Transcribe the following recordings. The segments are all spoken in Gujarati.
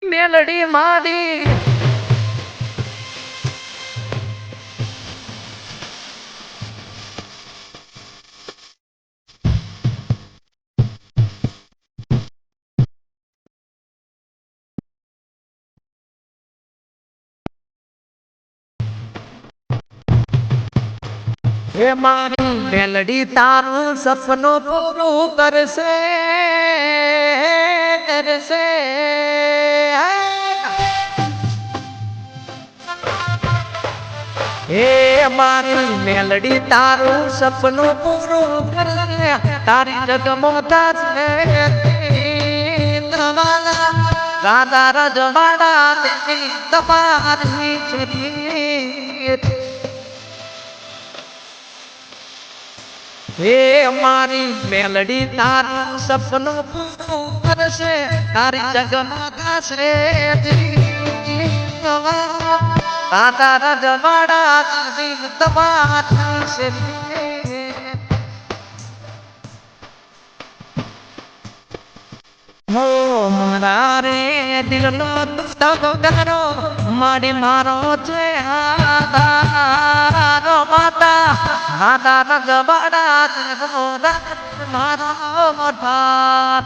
મેલડી મારી હે મારી મેલડી તારું સપનું પૂરું કરશે કરશે હે મારી મેલડી તારું સપનું પૂરું કરશે તારી જગમોતા છે રાધા રજવાડા તમારી છે હે મારી મેલડી તારું સપનું પૂરું કરશે તારી જગમગા છે રાધા રજવાડા તમારી છે હો મારા રે દિલનો તગરો મારી મારો છે આધારો માતા આધાર રજવાડા મારો મોઢા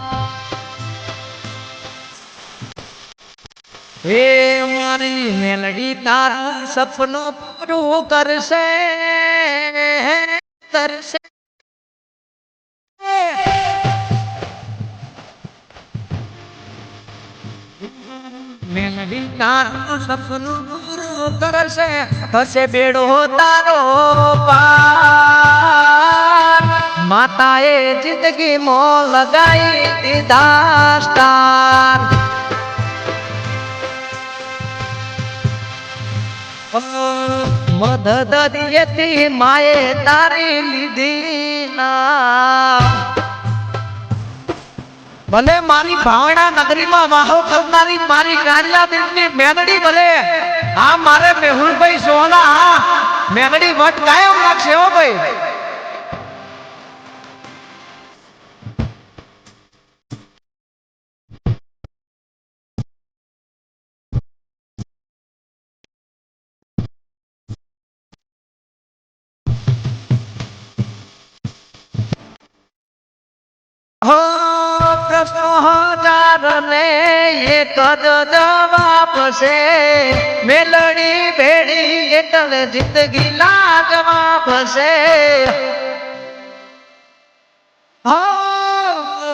હે મારી મેલડી તારા સપનું પૂરું કરશે કરશે મેલડી તારા સપનું પૂરું કરશે થશે બેડો તારો પાર માતાએ જિંદગી મો લગાઈ દીધા સ્ટાર મદદ દીએતી માએ તારી લીધી ના ભલે મારી ભાવના નગરીમાં વાહો કરનારી મારી કાળિયા દિલની મેલડી ભલે આ મારે મેહુલભાઈ સોના મેલડી વટ કાયમ રાખશે હો ભાઈ હો પ્રશ્નો હજાર ને એક જ જવાબ છે મેલડી ભેડી એટલે જિંદગી લાજવાબ છે હો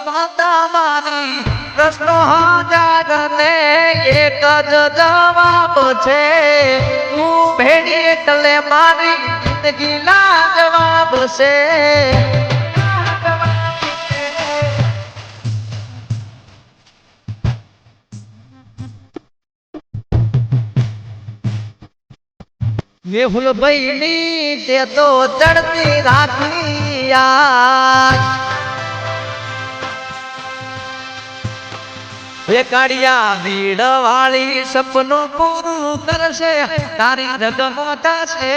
માતા મારી પ્રશ્નો હજાર ને એક જ જવાબ છે હું ભેડી એટલે મારી જિંદગી લાજવાબ છે મેહુલભાઈ ની તે તો ચડતી રાખી કાળિયા ભીડ વાળી સપનું પૂરું કરશે તારી રગમતા છે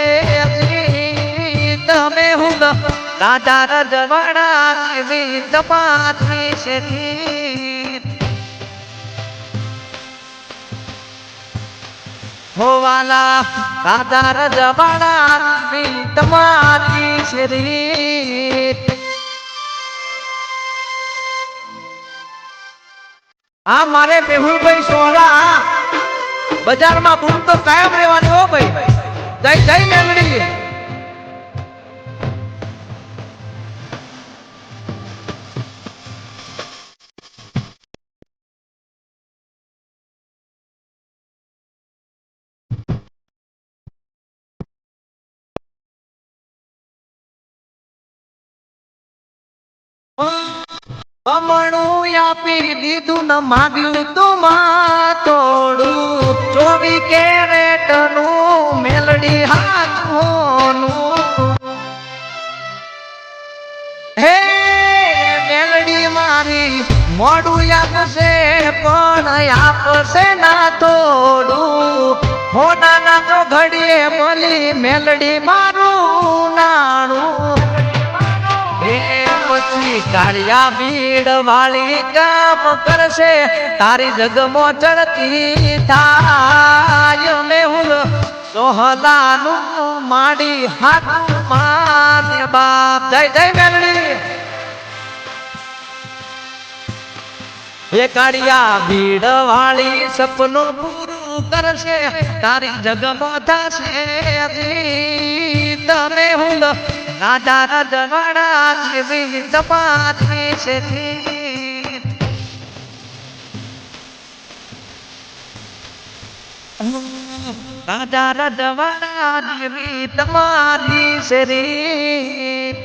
તમે હું રાજા રજવાડા તમારી છે હોવાલા રાધા રજવાડા તમારી શરીર આ મારે મેહુલભાઈ સોહરા બજારમાં બૂમ તો કાયમ રહેવાની હો ભાઈ જય જય મેલડી બમણું આપી દીધું ન માગ્યું તું તોડું 24 કેરેટ નું મેલડી હાથોનું હે મેલડી મારી મોડું આપશે પણ આપશે ના તોડું હોના ના તો ઘડીએ મળી મેલડી મારું નાણું પછી કાળિયા ભીડ વાળી કામ કરશે તારી જગમો ચડતી થાય મેહુલ સોહલાનું માડી હાથ માને બાપ જય જય મેલડી એ કાળિયા ભીડ વાળી સપનું પૂરું કરશે તારી જગમો થશે તમે હું રાજા રજવાડા જેવી તમારી છે રાજા રજવાડા જેવી તમારી શરીર